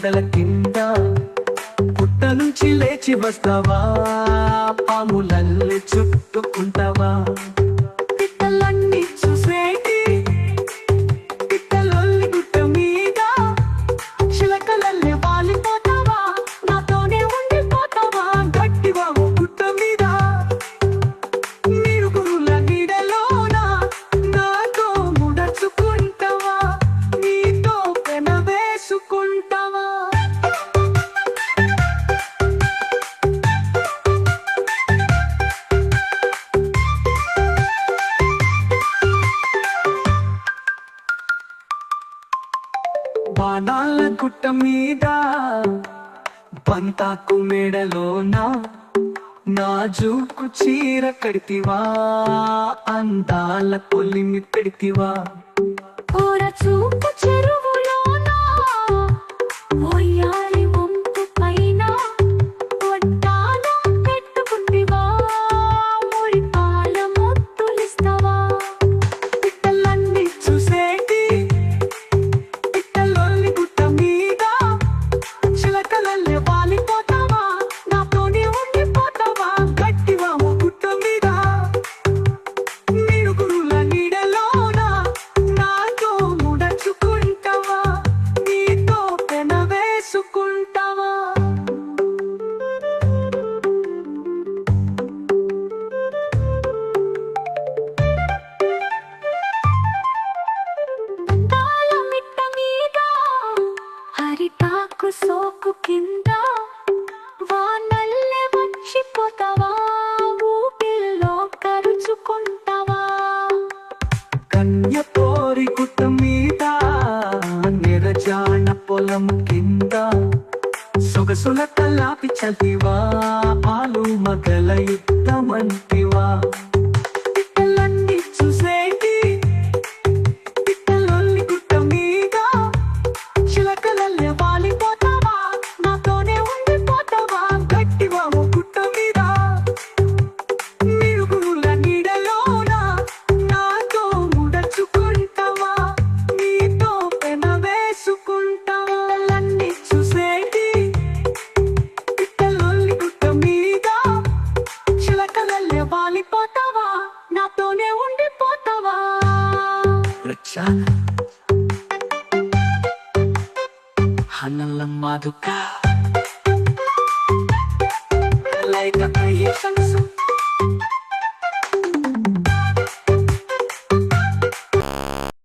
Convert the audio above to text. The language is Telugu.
పొదల కింద పుట్ట నుంచి లేచి వస్తావా, పాములల్లి చుట్టుకుంటావా. పిట్టలన్నీ చూసేటి పిట్టలొల్లి గుట్ట మీద చిలకలల్లే వాలిపోతావా, నాతోనే ఉండిపోతావా గట్టిగా ఓ గుట్ట మీద. మిరుగుల నీడలోన నాతో ముడచుకుంటావా, నీతో పెన వేసుకుంటావా. బాణాల గుట్ట మీద బంతాకు మేడలోన నాజూకు చీర కడితివా, అందాల పొలిమి పెడితివా. ఓర చూపు చెరువులోన ఒయ్యారి వంపు పైన ఒడ్డాన పెట్టుకుంటివా, మురిపాల ముద్దులిస్తావా. పిట్టలన్నీ చూసేటి పిట్టలొల్లి గుట్ట మీద చిలకలల్లే వాలిపోతావా, నాతోనే ఉండిపోతావా గట్టిగా ఓ గుట్ట మీద. మిరుగుల నీడలోన నాతో ముడచుకుంటావా, నీతో పెన వేసుకుంటావా. అందాల మిట్ట మీద హరితాకు సోకు కింద వానల్లే వచ్చిపోతావా, ఊపిరిలో కరుచుకుంటావా. కన్యపోరి గుట్ట మీద నిరజాన పొలం కింద సొగసుల తలాపి చదివా, పాలు మగల యుద్ధమంటివా. పిట్టలన్నీ చూసేటి పిట్టలొల్లి గుట్ట మీద చిలకలల్లే వాలిపోతావా, నాతోనే ఉండిపోతావా గట్టిగా ఓ గుట్ట మీద. మిరుగుల నీడలోన నాతో ముడచుకుంటావా, నీతో పెన వేసుకుంటావా. పిట్టలన్నీ చూసేటి పిట్టలొల్లి గుట్ట మీద చిలకలల్లే వాలిపోతావా, నాతోనే ఉండిపోతావా. రక్షా హనల మాదుక లైక అయ్యే